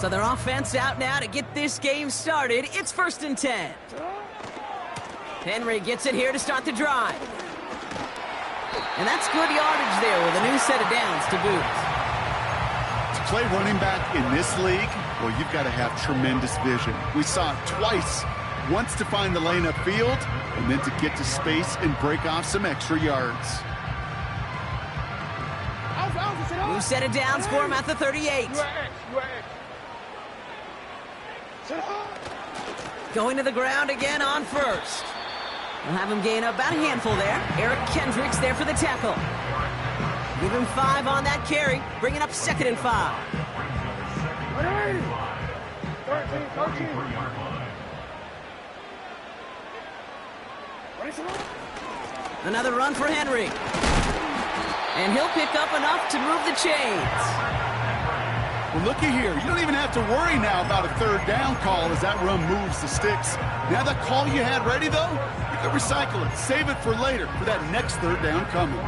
So their offense out now to get this game started. It's 1st and 10. Henry gets it here to start the drive. And that's good yardage there with a new set of downs to boot. To play running back in this league, well, you've got to have tremendous vision. We saw it twice. Once to find the lane upfield, and then to get to space and break off some extra yards. New set of downs for him at the 38. Going to the ground again on 1st. We'll have him gain about a handful there. Eric Kendricks there for the tackle. Give him 5 on that carry, bringing up 2nd and 5. 13. Another run for Henry. And he'll pick up enough to move the chains. Well, looky here. You don't even have to worry now about a 3rd down call as that run moves the sticks. Now that call you had ready, though, you can recycle it. Save it for later for that next 3rd down coming.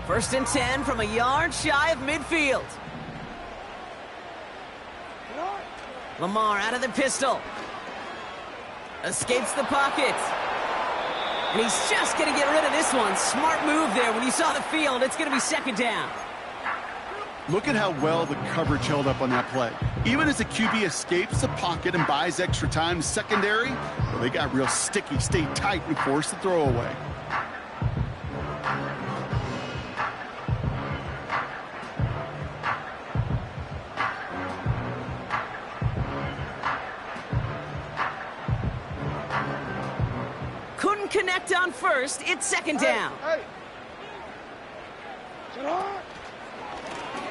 First and 10 from a yard shy of midfield. Lamar out of the pistol. Escapes the pocket. And he's just going to get rid of this one. Smart move there. When you saw the field, it's going to be 2nd down. Look at how well the coverage held up on that play. Even as the QB escapes the pocket and buys extra time secondary, well, they got real sticky, stayed tight, and forced the throw away. Connect on 1st. It's 2nd down.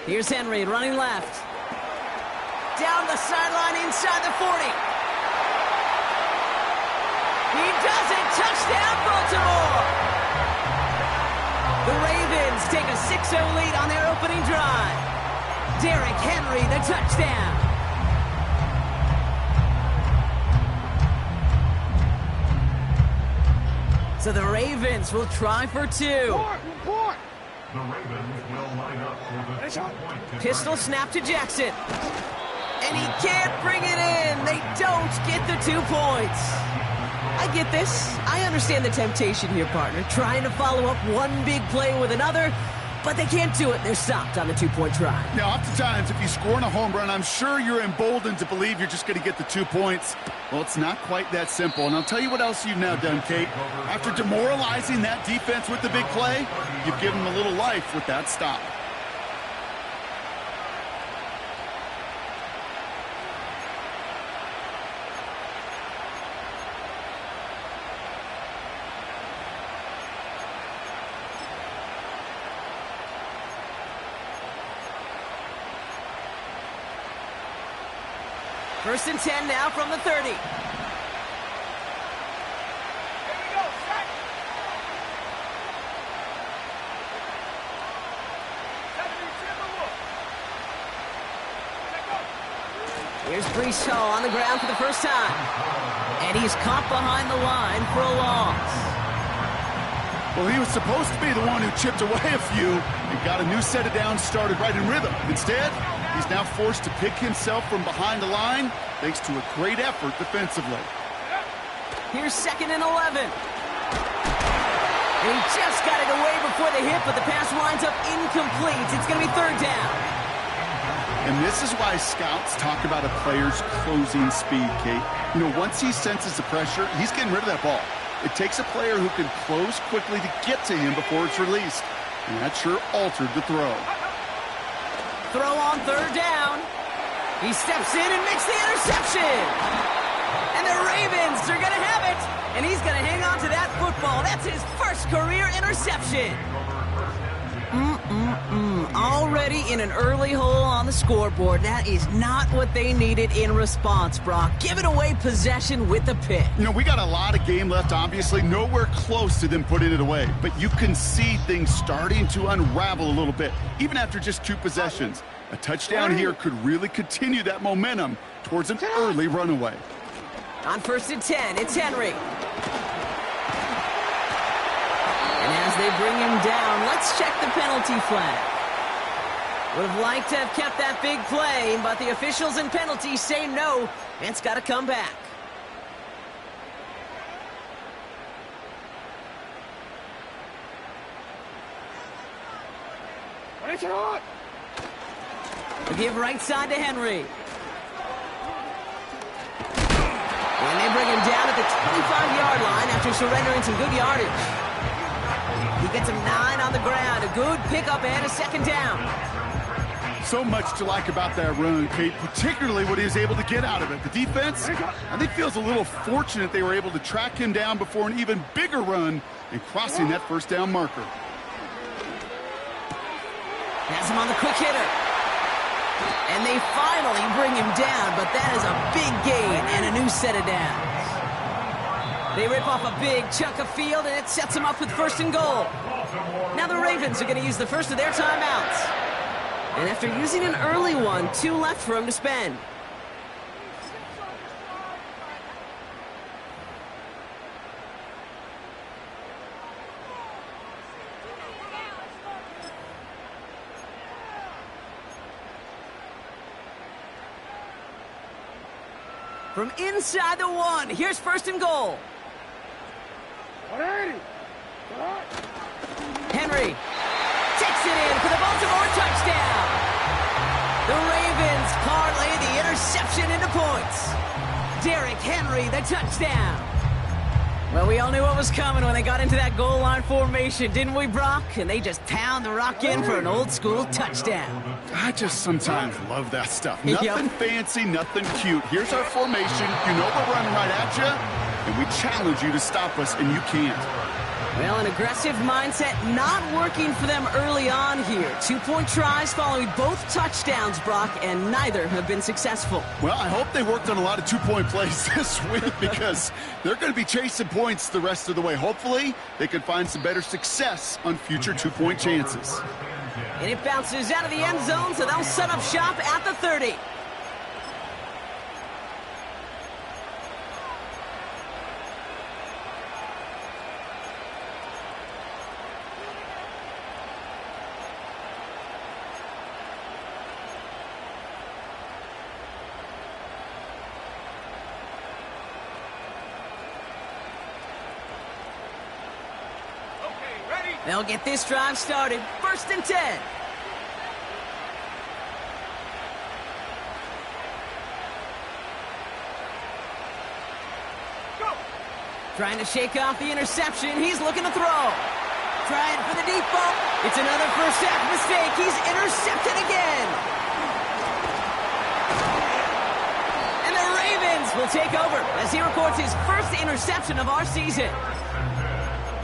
Here's Henry running left. Down the sideline inside the 40. He does it. Touchdown, Baltimore. The Ravens take a 6-0 lead on their opening drive. Derrick Henry, the touchdown. So the Ravens will try for 2. The Ravens will line up for the 2-point. Pistol snap to Jackson. And he can't bring it in. They don't get the 2 points. I get this. I understand the temptation here, partner. Trying to follow up one big play with another, but they can't do it. They're stopped on the 2-point try. Now, oftentimes, if you score in a home run, I'm sure you're emboldened to believe you're just going to get the 2 points. Well, it's not quite that simple. And I'll tell you what else you've now done, Kate. After demoralizing that defense with the big play, you've given them a little life with that stop. First and 10 now from the 30. Here's Breece Hall on the ground for the first time. And he's caught behind the line for a loss. Well, he was supposed to be the one who chipped away a few and got a new set of downs started right in rhythm. Instead, he's now forced to pick himself from behind the line thanks to a great effort defensively. Here's 2nd and 11. And he just got it away before the hit, but the pass winds up incomplete. It's going to be 3rd down. And this is why scouts talk about a player's closing speed, Kate. You know, once he senses the pressure, he's getting rid of that ball. It takes a player who can close quickly to get to him before it's released. And that sure altered the throw. Throw on 3rd down. He steps in and makes the interception. And the Ravens are going to have it. And he's going to hang on to that football. That's his first career interception. Already in an early hole on the scoreboard. That is not what they needed in response, Brock. Giving away possession with the pick. You know, we got a lot of game left, obviously. Nowhere close to them putting it away. But you can see things starting to unravel a little bit, even after just 2 possessions. A touchdown here could really continue that momentum towards an early runaway. On 1st and 10, it's Henry. And as they bring him down, let's check the penalty flag. Would have liked to have kept that big play, but the officials and penalties say no, and it's got to come back. The give right side to Henry. And they bring him down at the 25-yard line after surrendering some good yardage. He gets him 9 on the ground. A good pickup and a 2nd down. So much to like about that run, Kate, particularly what he was able to get out of it. The defense, I think, feels a little fortunate they were able to track him down before an even bigger run and crossing that 1st down marker. Has him on the quick hitter. And they finally bring him down, but that is a big gain and a new set of downs. They rip off a big chunk of field, and it sets them up with 1st and goal. Now the Ravens are going to use the first of their timeouts. And after using an early one, 2 left for him to spend. From inside the 1, here's 1st and goal. Henry takes it in for the Baltimore touchdown. The Ravens parlay the interception into points. Derrick Henry, the touchdown. Well, we all knew what was coming when they got into that goal line formation, didn't we, Brock? And they just pound the rock in for an old-school touchdown. I just sometimes love that stuff. Nothing fancy, nothing cute. Here's our formation. You know we're running right at you, and we challenge you to stop us, and you can't. Well, an aggressive mindset not working for them early on here. 2-point tries following both touchdowns, Brock, and neither have been successful. Well, I hope they worked on a lot of 2-point plays this week because they're going to be chasing points the rest of the way. Hopefully, they can find some better success on future 2-point chances. And it bounces out of the end zone, so they'll set up shop at the 30. They'll get this drive started. 1st and 10. Go. Trying to shake off the interception. He's looking to throw. Trying for the deep ball. It's another first half mistake. He's intercepted again. And the Ravens will take over as he records his first interception of our season.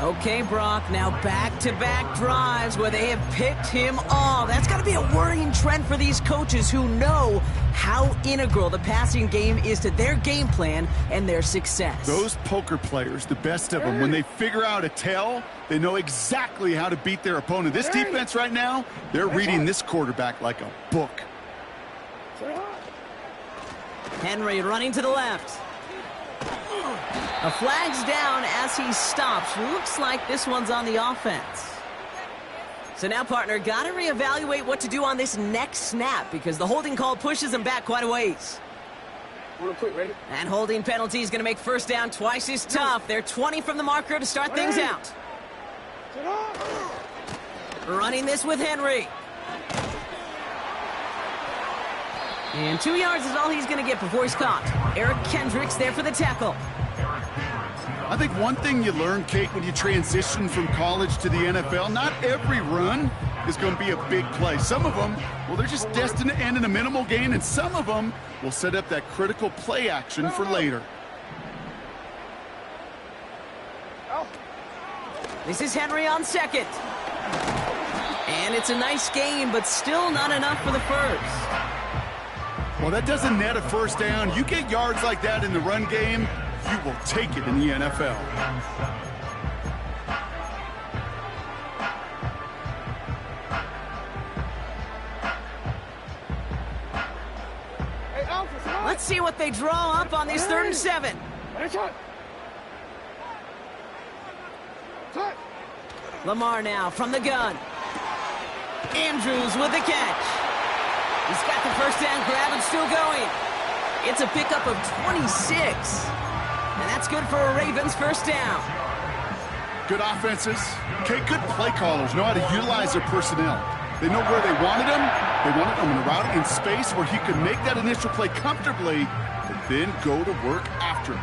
Okay, Brock, now back-to-back drives where they have picked him off. That's got to be a worrying trend for these coaches who know how integral the passing game is to their game plan and their success. Those poker players, the best of them, when they figure out a tell, they know exactly how to beat their opponent. This defense right now, they're reading this quarterback like a book. Henry running to the left. A flag's down as he stops. Looks like this one's on the offense. So now, partner, got to reevaluate what to do on this next snap because the holding call pushes him back quite a ways. Ready? And holding penalty is going to make 1st down twice as tough. They're 20 from the marker to start things out. Running this with Henry. And 2 yards is all he's going to get before he's caught. Eric Kendricks there for the tackle. I think one thing you learn, Kate, when you transition from college to the NFL, not every run is going to be a big play. Some of them, well, they're just destined to end in a minimal gain, and some of them will set up that critical play action for later. This is Henry on 2nd. And it's a nice gain, but still not enough for the first. Well, that doesn't net a 1st down. You get yards like that in the run game, you will take it in the NFL. Let's see what they draw up on this 3rd and 7. Lamar now from the gun. Andrews with the catch. He's got the first down grab and still going. It's a pickup of 26. And that's good for a Ravens first down. Good offenses. Okay, good play callers know how to utilize their personnel. They know where they wanted him. They wanted him in a route in space where he could make that initial play comfortably, but then go to work after him.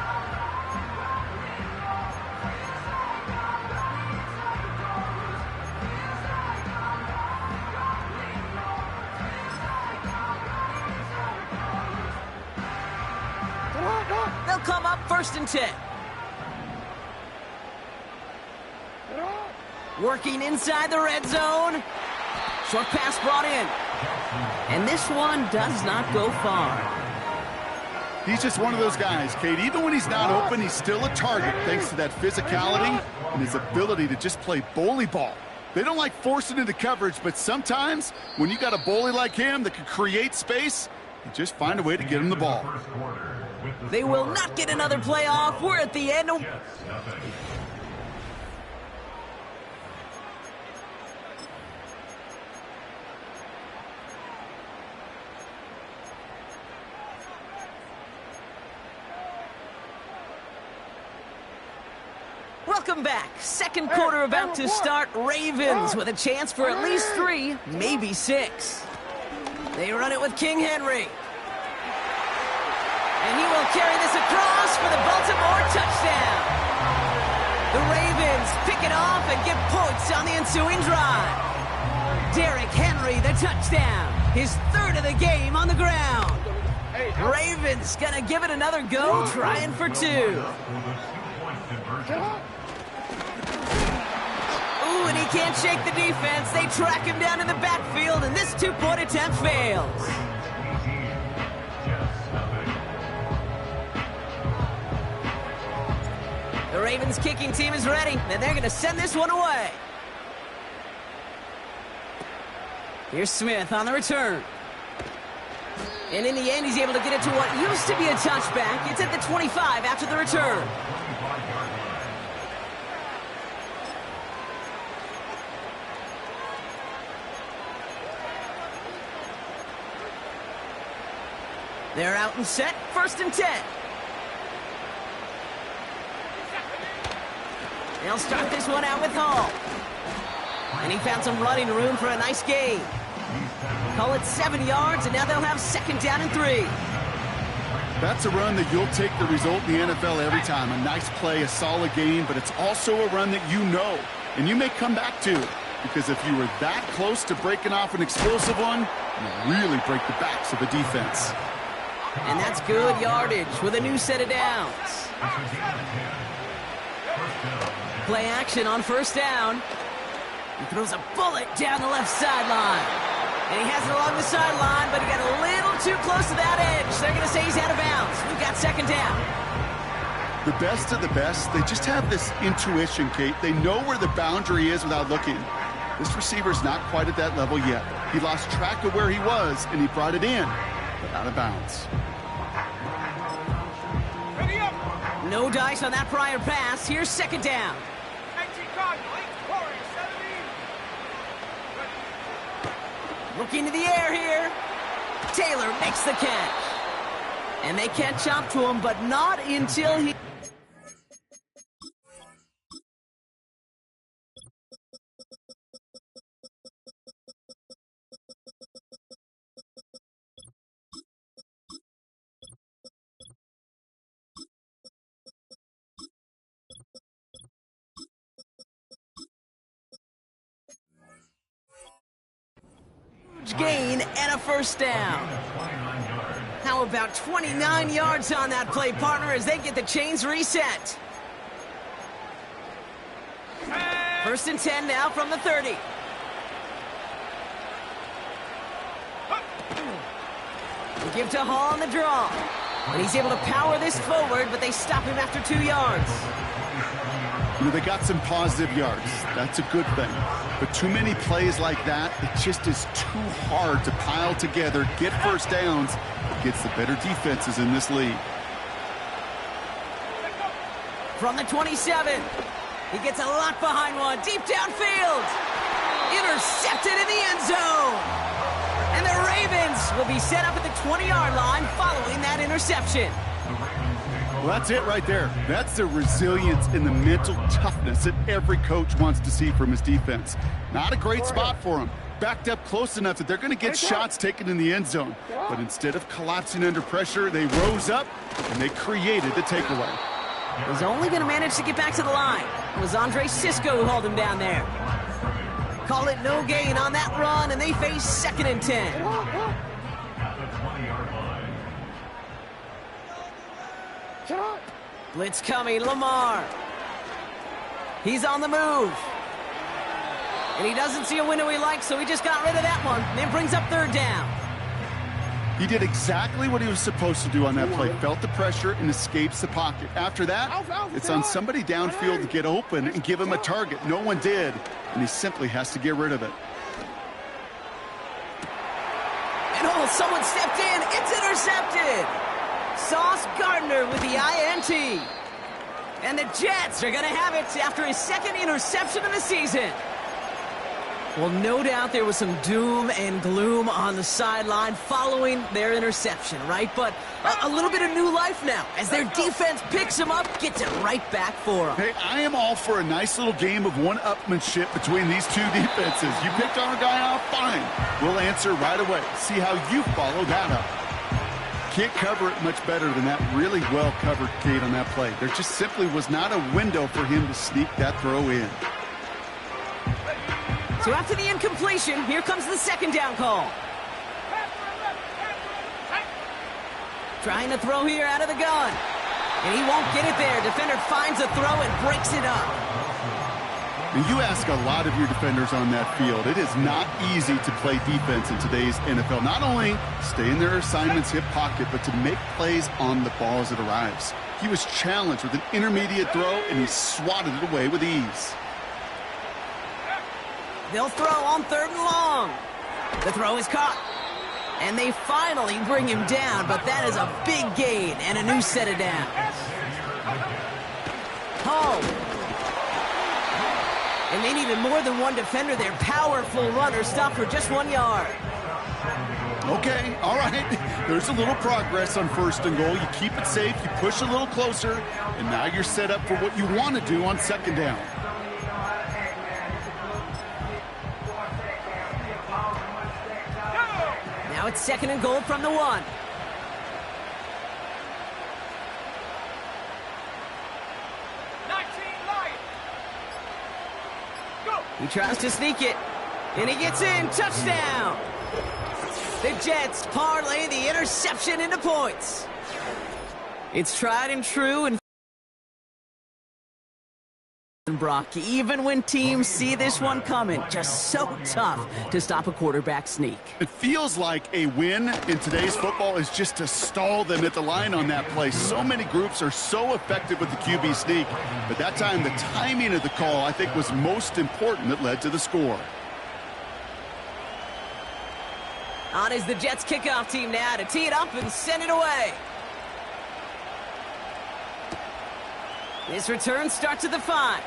They'll come up 1st and 10. Working inside the red zone. Short pass brought in. And this one does not go far. He's just one of those guys, Kate. Even when he's not open, he's still a target thanks to that physicality and his ability to just play bully ball. They don't like forcing into coverage, but sometimes when you got a bully like him that can create space, you just find a way to get him the ball. They will not get another play off. We're at the end. Welcome back. 2nd quarter about to start. Ravens with a chance for at least 3, maybe 6. They run it with King Henry. And he will carry this across for the Baltimore touchdown. The Ravens pick it off and get points on the ensuing drive. Derrick Henry, the touchdown. His 3rd of the game on the ground. Ravens gonna give it another go, trying for 2. Ooh, and he can't shake the defense. They track him down in the backfield, and this 2-point attempt fails. The Ravens kicking team is ready, and they're going to send this one away. Here's Smith on the return. And in the end, he's able to get it to what used to be a touchback. It's at the 25 after the return. They're out and set, 1st and 10. They'll start this one out with Hall. And he found some running room for a nice gain. Call it 7 yards, and now they'll have 2nd down and 3. That's a run that you'll take the result in the NFL every time. A nice play, a solid game, but it's also a run that you know, and you may come back to. Because if you were that close to breaking off an explosive one, you really break the backs of the defense. And that's good yardage with a new set of downs. Play action on 1st down. He throws a bullet down the left sideline. And he has it along the sideline, but he got a little too close to that edge. They're going to say he's out of bounds. We've got 2nd down. The best of the best, they just have this intuition, Kate. They know where the boundary is without looking. This receiver's not quite at that level yet. He lost track of where he was, and he brought it in, but out of bounds. No dice on that prior pass. Here's 2nd down. Looking to the air here. Taylor makes the catch. And they catch up to him, but not until he... gain and a 1st down. How about 29 yards on that play, partner, as they get the chains reset? 1st and 10 now from the 30. They give to Hall on the draw. And he's able to power this forward, but they stop him after 2 yards. You know, they got some positive yards. That's a good thing. But too many plays like that, it just is too hard to pile together, get first downs against the better defenses in this league. From the 27, he gets a lot behind one, deep downfield. Intercepted in the end zone. And the Ravens will be set up at the 20-yard line following that interception. Well, that's it right there. That's the resilience and the mental toughness that every coach wants to see from his defense. Not a great spot for him. Backed up close enough that they're going to get shots taken in the end zone. But instead of collapsing under pressure, they rose up and they created the takeaway. Was only going to manage to get back to the line. It was Andre Sisco who hauled him down there. Call it no gain on that run, and they face 2nd and 10. Blitz coming, Lamar. He's on the move. And he doesn't see a window he likes, so he just got rid of that one. And then brings up 3rd down. He did exactly what he was supposed to do on that play. Felt the pressure and escapes the pocket. After that, it's on somebody downfield to get open and give him a target. No one did, and he simply has to get rid of it. And someone stepped in. It's intercepted. Sauce Gardner with the INT. And the Jets are going to have it after his 2nd interception of the season. Well, no doubt there was some doom and gloom on the sideline following their interception, right? But a little bit of new life now as their defense picks him up, gets it right back for them. Hey, I am all for a nice little game of one-upmanship between these two defenses. You picked our guy out, fine. We'll answer right away. See how you follow that up. Can't cover it much better than that really well-covered gate on that play. There just simply was not a window for him to sneak that throw in. So after the incompletion, here comes the 2nd down call. Trying to throw here out of the gun. And he won't get it there. Defender finds a throw and breaks it up. And you ask a lot of your defenders on that field. It is not easy to play defense in today's NFL. Not only stay in their assignment's hip pocket, but to make plays on the ball as it arrives. He was challenged with an intermediate throw, and he swatted it away with ease. They'll throw on 3rd and long. The throw is caught. And they finally bring him down, but that is a big gain and a new set of downs. Home. And they needed more than one defender. Their powerful runner stopped for just 1 yard. Okay, all right. There's a little progress on 1st and goal. You keep it safe, you push a little closer, and now you're set up for what you want to do on 2nd down. Now it's 2nd and goal from the 1. He tries to sneak it, and he gets in. Touchdown! The Jets parlay the interception into points. It's tried and true, and Brock, even when teams see this one coming, just so tough to stop a quarterback sneak. It feels like a win in today's football is just to stall them at the line on that play. So many groups are so effective with the QB sneak, but that time the timing of the call, I think, was most important that led to the score. On is the Jets kickoff team now to tee it up and send it away. This return starts at the 5.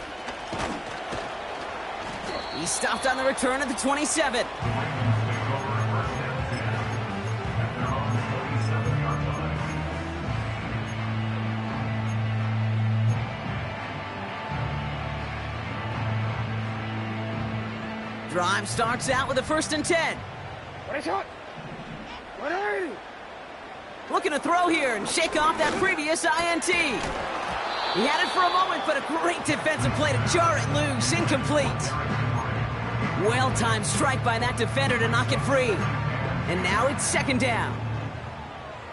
He stopped on the return at the 27. Drive starts out with a 1st and 10. Looking to throw here and shake off that previous INT. He had it for a moment, but a great defensive play to jar it loose. Incomplete. Well-timed strike by that defender to knock it free. And now it's 2nd down.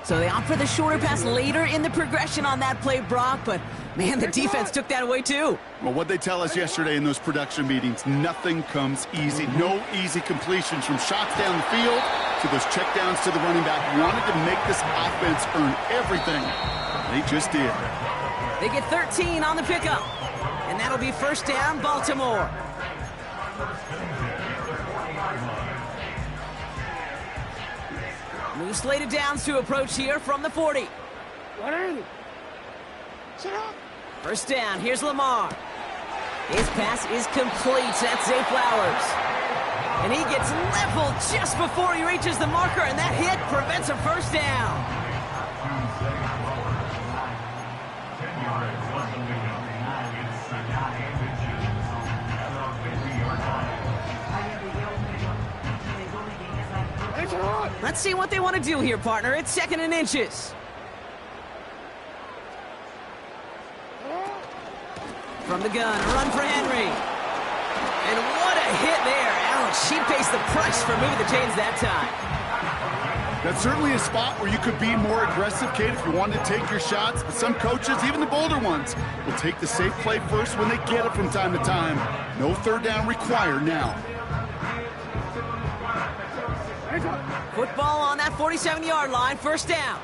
So they opt for the shorter pass later in the progression on that play, Brock, but man, the defense took that away too. Well, what they tell us yesterday in those production meetings, nothing comes easy. No easy completions from shots down the field to those checkdowns to the running back. We wanted to make this offense earn everything. They just did. They get 13 on the pickup. And And that'll be first down, Baltimore. New slated downs to approach here from the 40. First down, here's Lamar. His pass is complete. That's Zay Flowers. And he gets leveled just before he reaches the marker, and that hit prevents a first down. Let's see what they want to do here, partner. It's 2nd and inches. From the gun, a run for Henry. And what a hit there. Ouch, she pays the price for moving the chains that time. That's certainly a spot where you could be more aggressive, Kate, if you wanted to take your shots. But some coaches, even the bolder ones, will take the safe play first when they get it from time to time. No third down required now. Football on that 47-yard line, first down.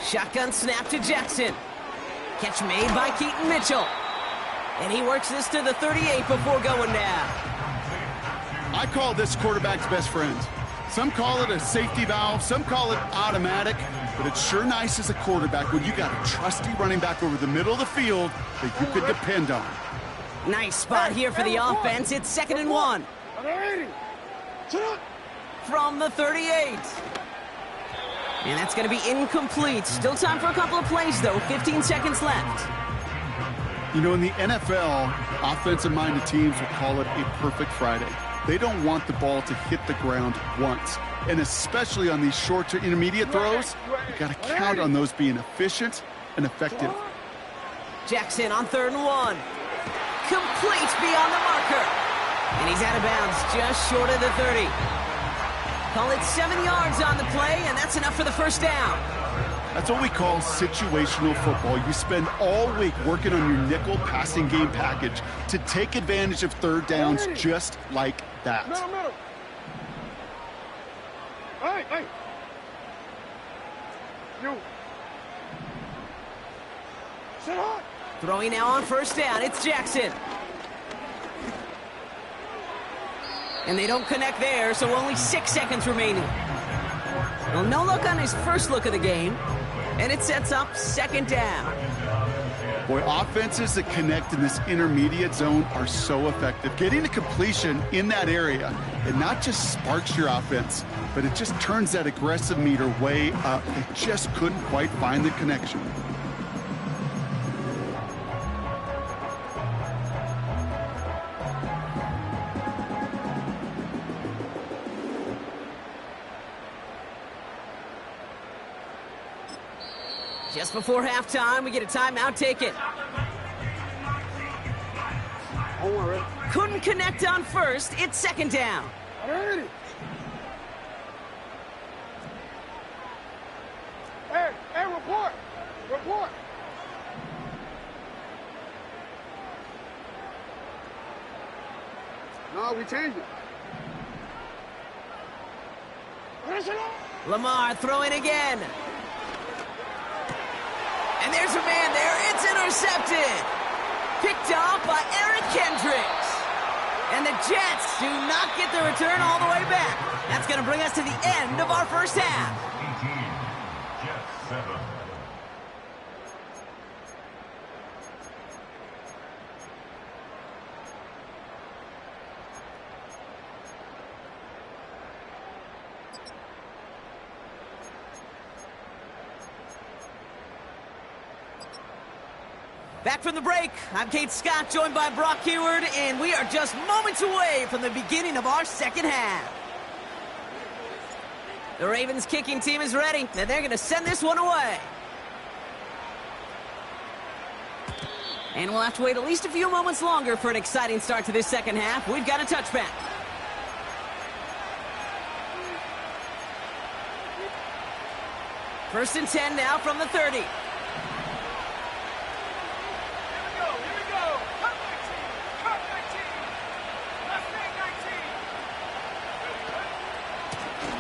Shotgun snap to Jackson. Catch made by Keaton Mitchell. And he works this to the 38 before going down. I call this quarterback's best friend. Some call it a safety valve, some call it automatic, but it's sure nice as a quarterback when you got a trusty running back over the middle of the field that you could depend on. Nice spot here for the offense. It's 2nd and 1. From the 38. And that's going to be incomplete. Still time for a couple of plays, though. 15 seconds left. You know, in the NFL, offensive-minded teams will call it a perfect Friday. They don't want the ball to hit the ground once. And especially on these short to intermediate throws, you got to count on those being efficient and effective. Jackson on 3rd and 1. Complete beyond the marker. And he's out of bounds just short of the 30. Call it 7 yards on the play, and that's enough for the first down. That's what we call situational football. You spend all week working on your nickel passing game package to take advantage of third downs just like that. Middle. Hey. You. Sit on. Throwing now on first down. It's Jackson. And they don't connect there, so only 6 seconds remaining. Well, no look on his first look of the game, and it sets up 2nd down. Boy, offenses that connect in this intermediate zone are so effective. Getting a completion in that area, it not just sparks your offense, but it just turns that aggressive meter way up. They just couldn't quite find the connection. Just before halftime, we get a timeout taken. Couldn't connect on first. It's 2nd down. Hey, report. No, we changed it. Lamar throwing again. And there's a man there. It's intercepted. Picked off by Eric Kendricks. And the Jets do not get the return all the way back. That's going to bring us to the end of our first half. 18, Jets 7. Back from the break, I'm Kate Scott, joined by Brock Heward, and we are just moments away from the beginning of our second half. The Ravens kicking team is ready, and they're going to send this one away. And we'll have to wait at least a few moments longer for an exciting start to this second half. We've got a touchback. First and 10 now from the 30.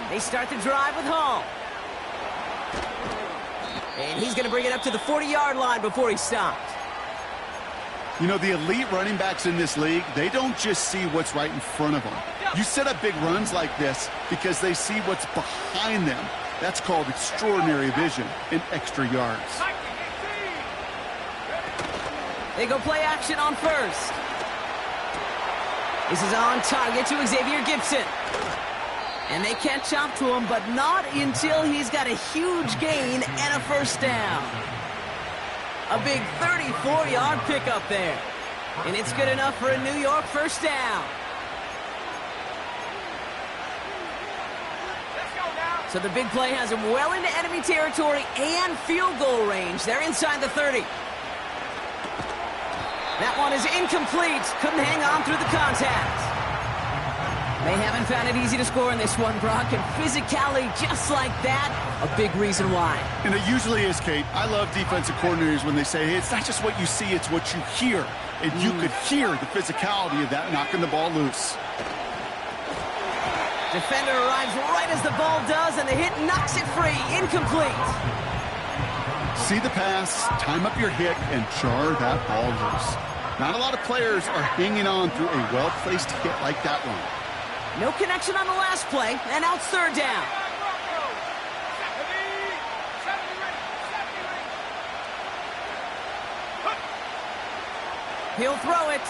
They start the drive with Hall. And he's going to bring it up to the 40-yard line before he stopped. You know, the elite running backs in this league, they don't just see what's right in front of them. You set up big runs like this because they see what's behind them. That's called extraordinary vision and extra yards. They go play action on first. This is on target to Xavier Gibson. And they catch up to him, but not until he's got a huge gain and a first down. A big 34-yard pickup there. And it's good enough for a New York first down. So the big play has him well into enemy territory and field goal range. They're inside the 30. That one is incomplete. Couldn't hang on through the contact. They haven't found it easy to score in this one, Brock, and physicality just like that, a big reason why. And it usually is, Kate. I love defensive coordinators when they say, hey, it's not just what you see, it's what you hear. And you could hear the physicality of that knocking the ball loose. Defender arrives right as the ball does, and the hit knocks it free. Incomplete. See the pass, time up your hit, and jar that ball loose. Not a lot of players are hanging on through a well-placed hit like that one. No connection on the last play, and now it's third down. He'll throw it.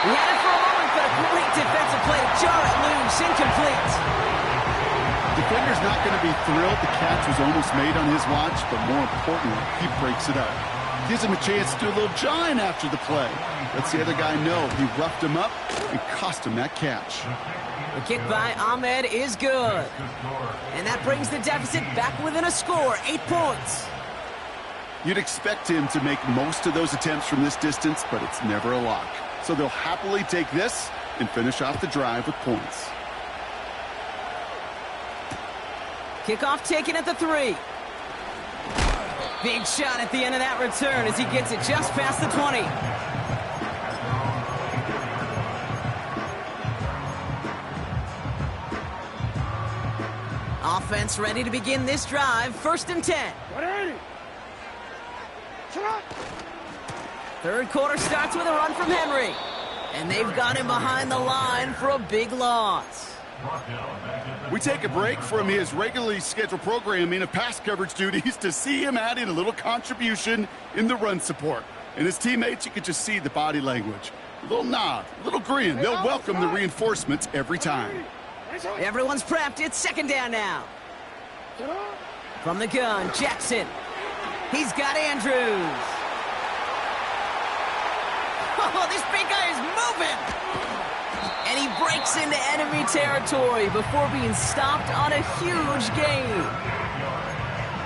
He had it for a moment, but a great defensive play to jar it loose. Incomplete. Defender's not going to be thrilled the catch was almost made on his watch, but more importantly, he breaks it up. Gives him a chance to do a little jawing after the play. Lets the other guy know he roughed him up and cost him that catch. The kick by Ahmed is good. And that brings the deficit back within a score, 8 points. You'd expect him to make most of those attempts from this distance, but it's never a lock. So they'll happily take this and finish off the drive with points. Kickoff taken at the 3. Big shot at the end of that return as he gets it just past the 20. Offense ready to begin this drive. 1st and 10. Third quarter starts with a run from Henry. And they've got him behind the line for a big loss. We take a break from his regularly scheduled programming of pass coverage duties to see him add in a little contribution in the run support. And his teammates, you could just see the body language. A little nod, a little grin. They'll welcome the reinforcements every time. Everyone's prepped. It's 2nd down now. From the gun, Jackson. He's got Andrews. Oh, this big guy is moving. And he breaks into enemy territory before being stopped on a huge gain.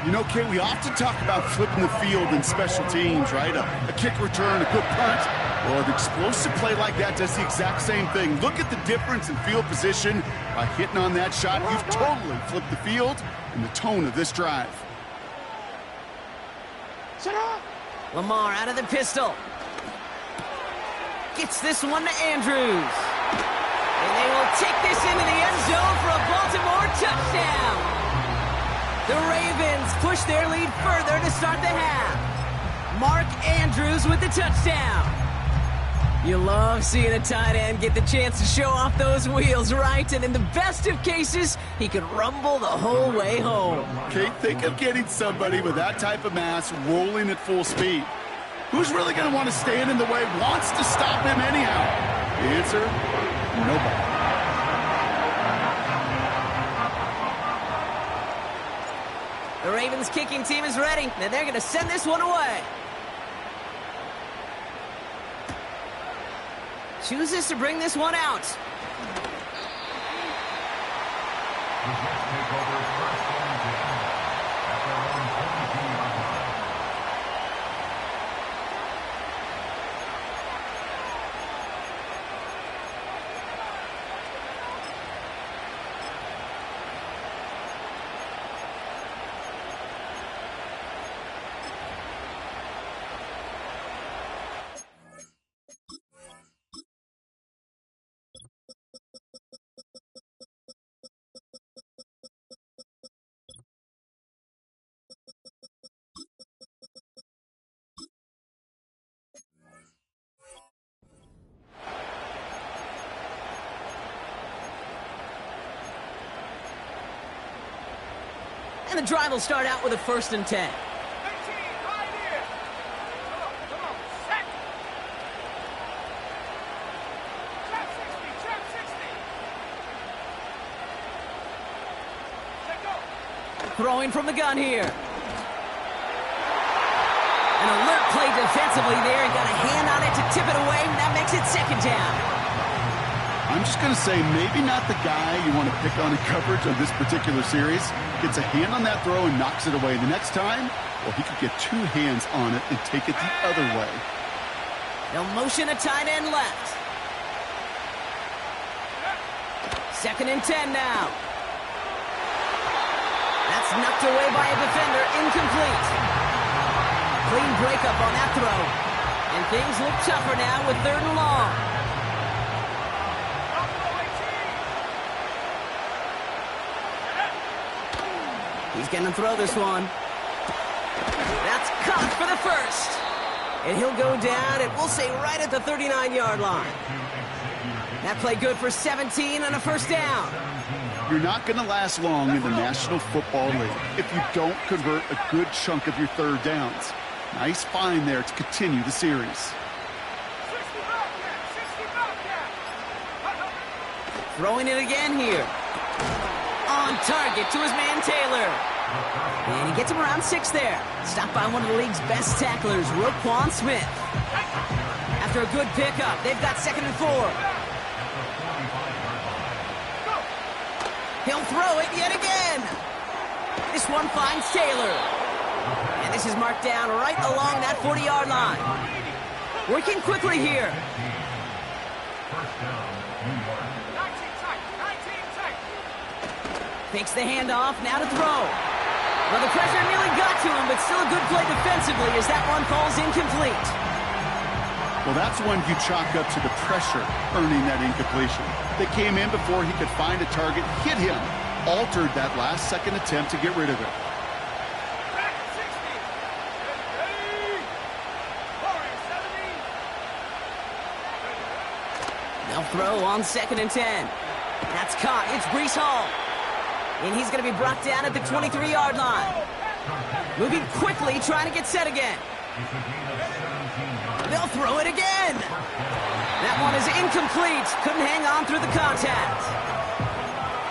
You know, Kate, we often talk about flipping the field in special teams, right? A kick return, a good punt. Well, an explosive play like that does the exact same thing. Look at the difference in field position. By hitting on that shot, you've totally flipped the field and the tone of this drive. Lamar out of the pistol. Gets this one to Andrews. And they will take this into the end zone for a Baltimore touchdown. The Ravens push their lead further to start the half. Mark Andrews with the touchdown. You love seeing a tight end get the chance to show off those wheels, right? And in the best of cases, he could rumble the whole way home. Kate, think of getting somebody with that type of mass rolling at full speed. Who's really going to want to stand in the way, wants to stop him anyhow? The answer, nobody. The Ravens kicking team is ready, and they're going to send this one away. Chooses to bring this one out. And the drive will start out with a 1st and 10. Throwing from the gun here. An alert play defensively there. He got a hand on it to tip it away, and that makes it 2nd down. I'm just going to say maybe not the guy you want to pick on in coverage of this particular series. Gets a hand on that throw and knocks it away. The next time, well, he could get 2 hands on it and take it the other way. They'll motion a tight end left. 2nd and 10 now. That's knocked away by a defender, incomplete. Clean breakup on that throw. And things look tougher now with 3rd and long. He's going to throw this one. That's caught for the 1st. And he'll go down, and we'll say right at the 39-yard line. That play good for 17 and a 1st down. You're not going to last long in the National Football League if you don't convert a good chunk of your 3rd downs. Nice find there to continue the series. Throwing it again here. On target to his man Taylor. And he gets him around 6 there. Stopped by one of the league's best tacklers, Roquan Smith. After a good pickup, they've got 2nd and 4. He'll throw it yet again. This one finds Taylor. And this is marked down right along that 40-yard line. Working quickly here. Fakes the handoff, now to throw. Well, the pressure nearly got to him, but still a good play defensively as that one falls incomplete. Well, that's one you chalk up to the pressure earning that incompletion. They came in before he could find a target, hit him, altered that last-second attempt to get rid of it. They'll throw on 2nd and 10. That's caught. It's Breece Hall. And he's going to be brought down at the 23-yard line. Moving quickly, trying to get set again. They'll throw it again. That one is incomplete. Couldn't hang on through the contact.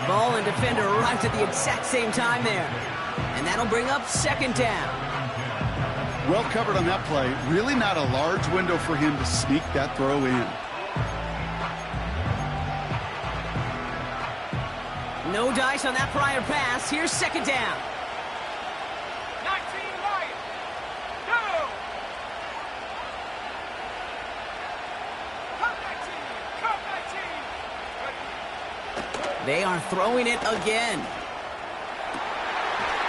Ball and defender arrived at the exact same time there. And that'll bring up 2nd down. Well covered on that play. Really not a large window for him to sneak that throw in. No dice on that prior pass. Here's 2nd down. 19 right. Go. Come 19. They are throwing it again.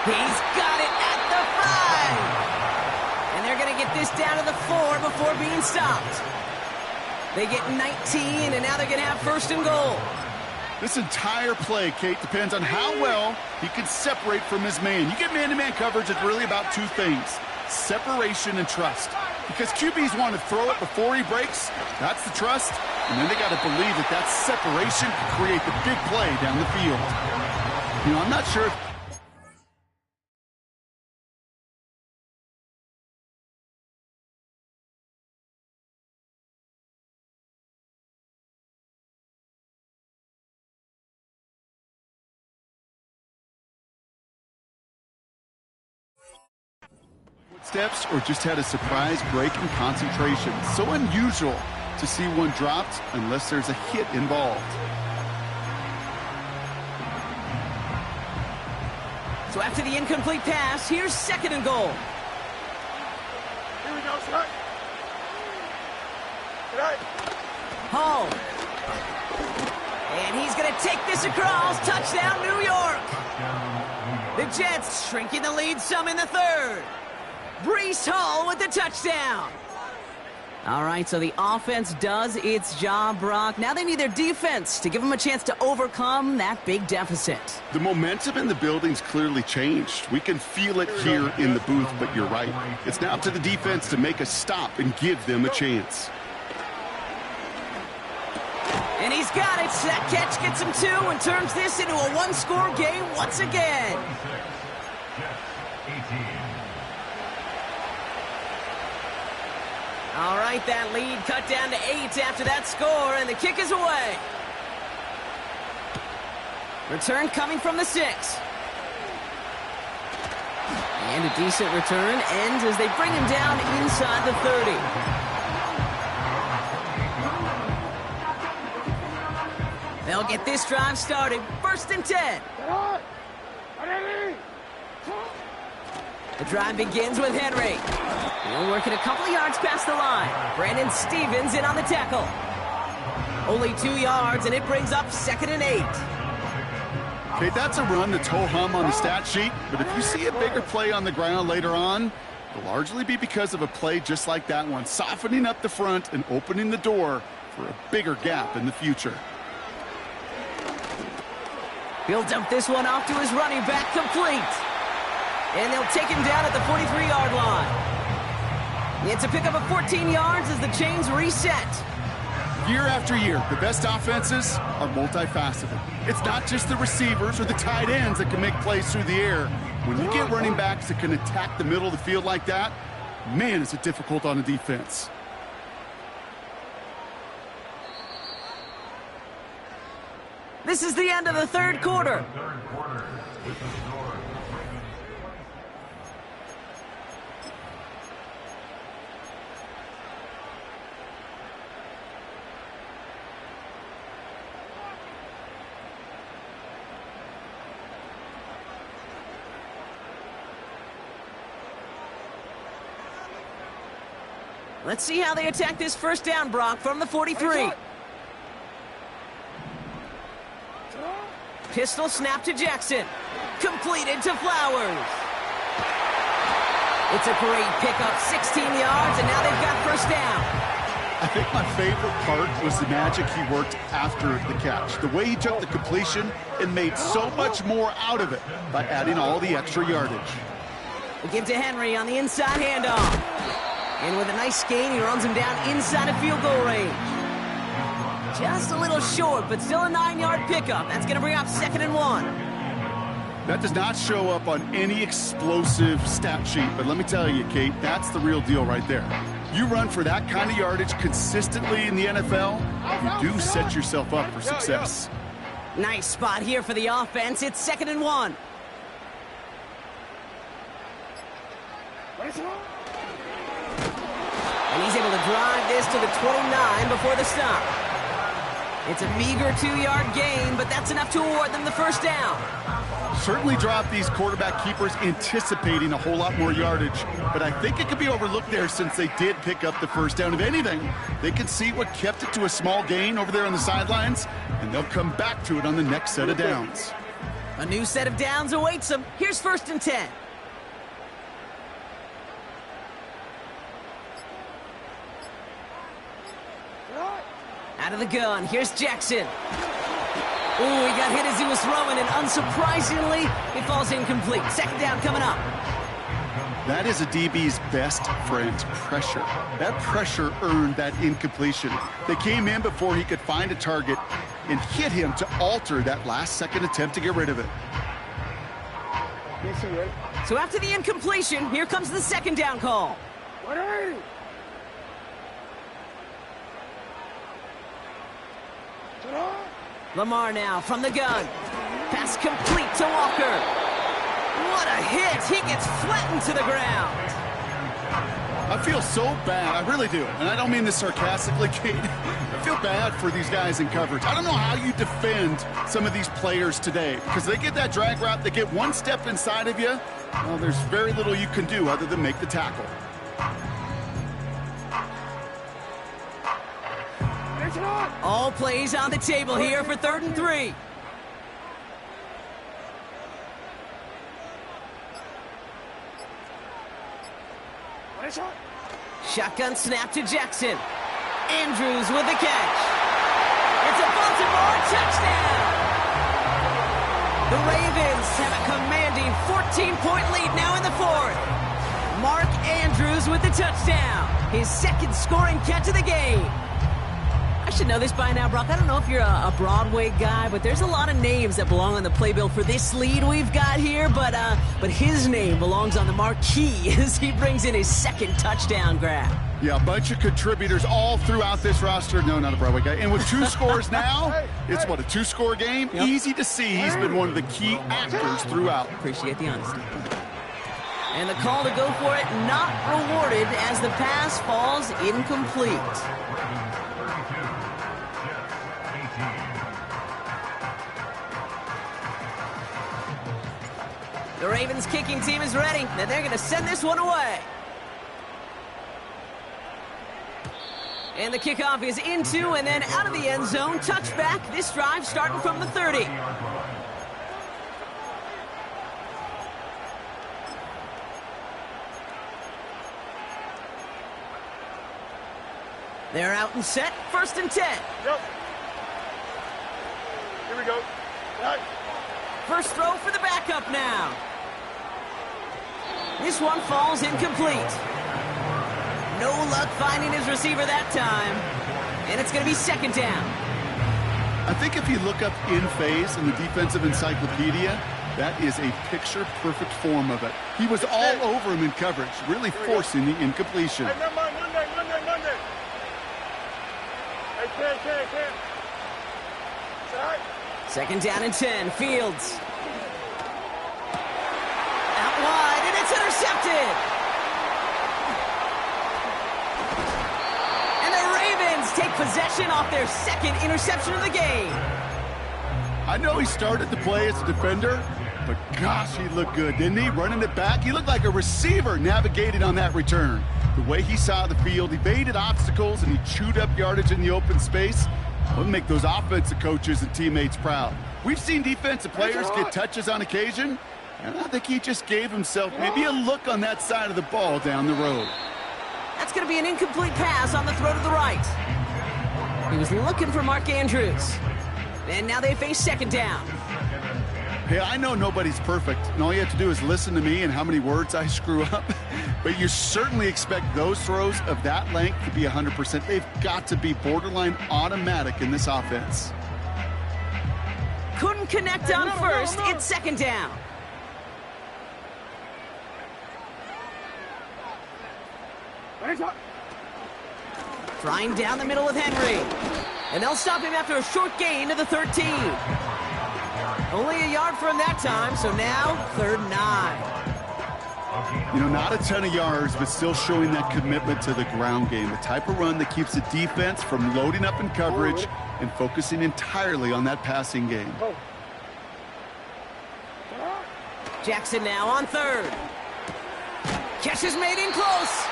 He's got it at the 5. And they're going to get this down to the 4 before being stopped. They get 19, and now they're going to have 1st and goal. This entire play, Kate, depends on how well he can separate from his man. You get man-to-man coverage, it's really about 2 things, separation and trust. Because QBs want to throw it before he breaks, that's the trust, and then they got to believe that that separation can create the big play down the field. You know, I'm not sure if steps or just had a surprise break in concentration. So unusual to see one dropped unless there's a hit involved. So after the incomplete pass, here's 2nd and goal. Here we go, sir. Good night. Hall. And he's going to take this across. Touchdown, New York. The Jets shrinking the lead some in the 3rd. Breece Hall with the touchdown. All right, so the offense does its job, Brock. Now they need their defense to give them a chance to overcome that big deficit. The momentum in the building's clearly changed. We can feel it here in the booth, but you're right. It's now up to the defense to make a stop and give them a chance. And he's got it. That catch gets him 2 and turns this into a 1-score game once again. All right, that lead cut down to 8 after that score, and the kick is away. Return coming from the 6. And a decent return ends as they bring him down inside the 30. They'll get this drive started. 1st and 10. The drive begins with Henry. He'll work it a couple of yards past the line. Brandon Stevens in on the tackle. Only 2 yards, and it brings up 2nd and 8. Okay, that's a run that's ho-hum on the stat sheet, but if you see a bigger play on the ground later on, it'll largely be because of a play just like that one, softening up the front and opening the door for a bigger gap in the future. He'll dump this one off to his running back, complete. And they'll take him down at the 43-yard line. It's a pickup of 14 yards as the chains reset. Year after year, the best offenses are multifaceted. It's not just the receivers or the tight ends that can make plays through the air. When you get running backs that can attack the middle of the field like that, man, is it difficult on a defense. This is the end of the 3rd quarter. Let's see how they attack this 1st down, Brock, from the 43. Pistol snap to Jackson. Completed to Flowers. It's a great pickup, 16 yards, and now they've got 1st down. I think my favorite part was the magic he worked after the catch. The way he took the completion and made so much more out of it by adding all the extra yardage. We give to Henry on the inside handoff. And with a nice gain, he runs him down inside of field goal range. Just a little short, but still a 9-yard pickup. That's going to bring up 2nd and 1. That does not show up on any explosive stat sheet, but let me tell you, Kate, that's the real deal right there. You run for that kind of yardage consistently in the NFL, you do set yourself up for success. Nice spot here for the offense. It's 2nd and 1. And he's able to drive this to the 29 before the stop. It's a meager 2-yard gain, but that's enough to award them the 1st down. Certainly drop these quarterback keepers anticipating a whole lot more yardage, but I think it could be overlooked there since they did pick up the 1st down. If anything, they can see what kept it to a small gain over there on the sidelines, and they'll come back to it on the next set of downs. A new set of downs awaits them. Here's 1st and 10. Out of the gun, here's Jackson. Ooh, he got hit as he was throwing, and unsurprisingly, it falls incomplete. 2nd down coming up. That is a DB's best friend, pressure. That pressure earned that incompletion. They came in before he could find a target and hit him to alter that last-second attempt to get rid of it. So after the incompletion, here comes the 2nd down call. Lamar now from the gun. Pass complete to Walker. What a hit. He gets flattened to the ground. I feel so bad. I really do. And I don't mean this sarcastically, Kate. I feel bad for these guys in coverage. I don't know how you defend some of these players today because they get that drag route. They get one step inside of you. Well, there's very little you can do other than make the tackle. All plays on the table here for 3rd and 3. Shotgun snap to Jackson. Andrews with the catch. It's a Baltimore touchdown. The Ravens have a commanding 14-point lead now in the 4th. Mark Andrews with the touchdown. His 2nd scoring catch of the game. I should know this by now, Brock. I don't know if you're a Broadway guy, but there's a lot of names that belong on the playbill for this lead we've got here. But his name belongs on the marquee as he brings in his second touchdown grab. Yeah, a bunch of contributors all throughout this roster. No, not a Broadway guy. And with 2 scores now, it's what, a 2-score game? Yep. Easy to see he's been one of the key actors throughout. Appreciate the honesty. And the call to go for it not rewarded as the pass falls incomplete. The Ravens kicking team is ready, and they're going to send this one away. And the kickoff is into and then out of the end zone. Touchback, this drive starting from the 30. They're out and set, 1st and 10. Yep. Here we go. Right. First throw for the backup now. This one falls incomplete. No luck finding his receiver that time. And it's going to be 2nd down. I think if you look up in phase in the defensive encyclopedia, that is a picture-perfect form of it. He was all over him in coverage, really forcing the incompletion. Hey, never mind. Monday. Hey, can. It's all right. 2nd down and 10, Fields. Out wide, and it's intercepted. And the Ravens take possession off their 2nd interception of the game. I know he started the play as a defender, but gosh, he looked good, didn't he? Running it back, he looked like a receiver navigating on that return. The way he saw the field, evaded obstacles, and he chewed up yardage in the open space. Will make those offensive coaches and teammates proud. We've seen defensive players get touches on occasion, and I think he just gave himself maybe a look on that side of the ball down the road. That's going to be an incomplete pass on the throw to the right. He was looking for Mark Andrews. And now they face 2nd down. Hey, I know nobody's perfect, and all you have to do is listen to me and how many words I screw up. But you certainly expect those throws of that length to be 100%. They've got to be borderline automatic in this offense. Couldn't connect on first. It's 2nd down. Flying down the middle with Henry. And they'll stop him after a short gain to the 13. Only a yard from that time, so now 3rd and 9. You know, not a ton of yards, but still showing that commitment to the ground game. The type of run that keeps the defense from loading up in coverage and focusing entirely on that passing game. Jackson now on 3rd. Catch is made in close.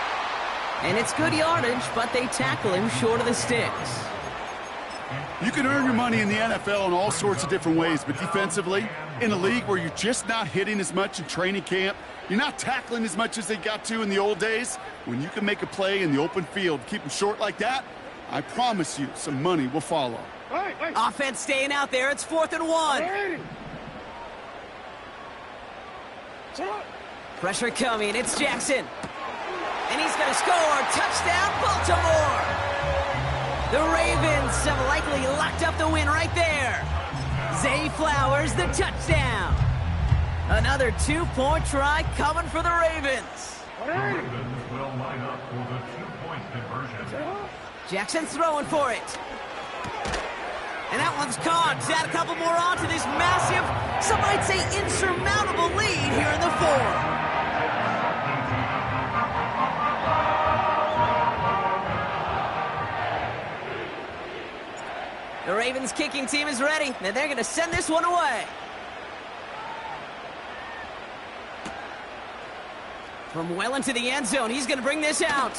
And it's good yardage, but they tackle him short of the sticks. You can earn your money in the NFL in all sorts of different ways, but defensively, in a league where you're just not hitting as much in training camp, you're not tackling as much as they got to in the old days, when you can make a play in the open field, keep them short like that, I promise you some money will follow. Offense staying out there. It's 4th and 1. Pressure coming. It's Jackson. And he's going to score. Touchdown, Baltimore. The Ravens have likely locked up the win right there. Zay Flowers, the touchdown. Another 2-point try coming for the Ravens. Ravens will line up for the 2-point conversion. Jackson throwing for it. And that one's caught. Add a couple more on to this massive, some might say insurmountable lead here in the 4th. The Ravens kicking team is ready, and they're going to send this one away. From well into the end zone, he's going to bring this out.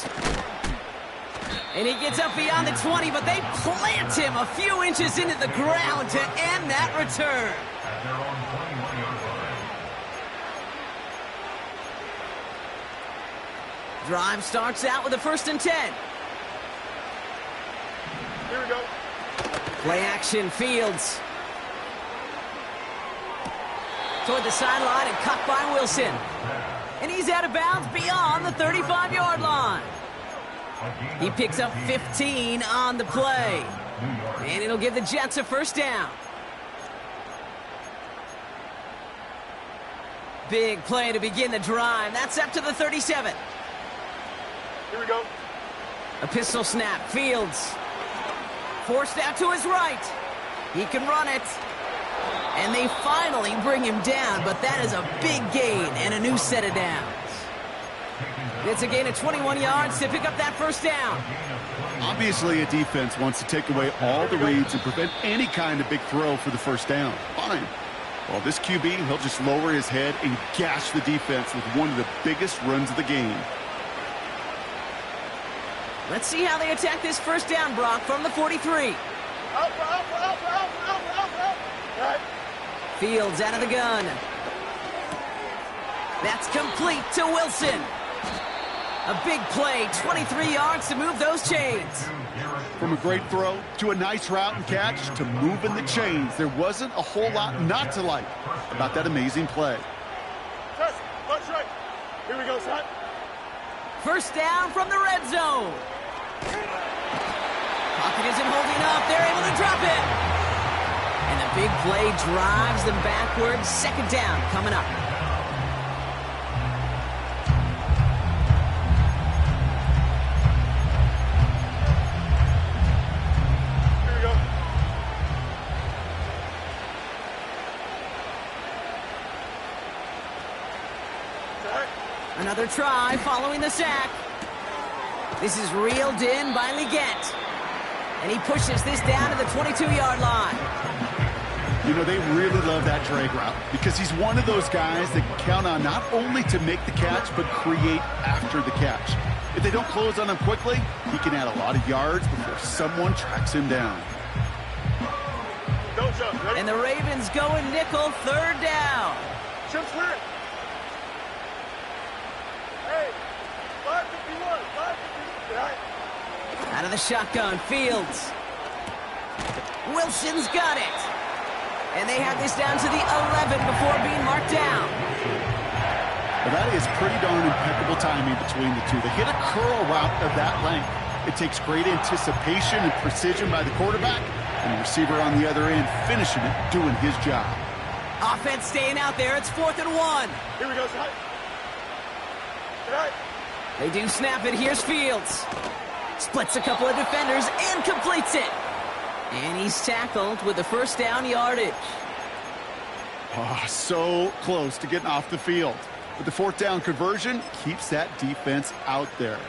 And he gets up beyond the 20, but they plant him a few inches into the ground to end that return. At their own 21-yard line. Drive starts out with a 1st and 10. Here we go. Play action, Fields. Toward the sideline and caught by Wilson. And he's out of bounds beyond the 35-yard line. He picks up 15 on the play. And it'll give the Jets a first down. Big play to begin the drive. That's up to the 37. Here we go. A pistol snap. Fields forced out to his right. He can run it. And they finally bring him down, but that is a big gain and a new set of downs. It's a gain of 21 yards to pick up that first down. Obviously, a defense wants to take away all the reads and prevent any kind of big throw for the first down. Fine. Well, this QB, he'll just lower his head and gash the defense with one of the biggest runs of the game. Let's see how they attack this first down, Brock, from the 43. Right. Fields out of the gun. That's complete to Wilson. A big play, 23 yards to move those chains. From a great throw to a nice route and catch to moving the chains, there wasn't a whole lot not to like about that amazing play. Test. Punch right. Here we go, son. First down from the red zone. Pocket isn't holding up. They're able to drop it. And the big play drives them backwards. Second down coming up. Here we go. Sack. Another try following the sack. This is reeled in by Leggett. And he pushes this down to the 22-yard line. You know, they really love that drag route because he's one of those guys that can count on not only to make the catch, but create after the catch. If they don't close on him quickly, he can add a lot of yards before someone tracks him down. Don't jump. Ready? And the Ravens go in nickel, third down. Jump clear. Hey, 551. 551. Right. Out of the shotgun, Fields. Wilson's got it. And they have this down to the 11 before being marked down. Well, that is pretty darn impeccable timing between the two. They hit a curl route of that length. It takes great anticipation and precision by the quarterback, and the receiver on the other end finishing it, doing his job. Offense staying out there. It's 4th and 1. Here we go, son. Right. They do snap it. Here's Fields. Splits a couple of defenders and completes it. And he's tackled with the first down yardage. Oh, so close to getting off the field. But the 4th down conversion keeps that defense out there.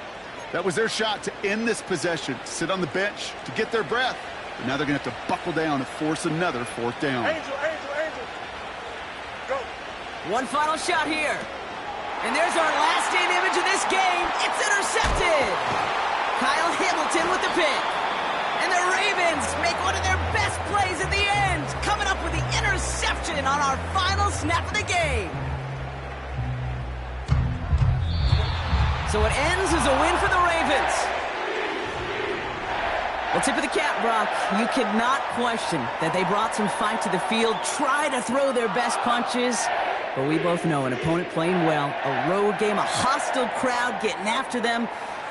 That was their shot to end this possession, to sit on the bench, to get their breath. But now they're going to have to buckle down and force another 4th down. Angel. Go. One final shot here. And there's our last-in image of this game. It's intercepted. Kyle Hamilton with the pick. And the Ravens make one of their best plays at the end, coming up with the interception on our final snap of the game. So it ends as a win for the Ravens. Well, tip of the cap, Brock. You cannot question that they brought some fight to the field, try to throw their best punches. But we both know an opponent playing well, a road game, a hostile crowd getting after them.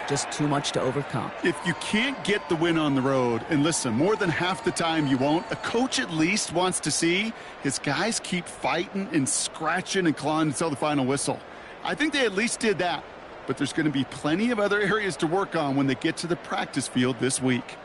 Just too much to overcome. If you can't get the win on the road, and listen, more than half the time you won't, a coach at least wants to see his guys keep fighting and scratching and clawing until the final whistle. I think they at least did that, but there's going to be plenty of other areas to work on when they get to the practice field this week.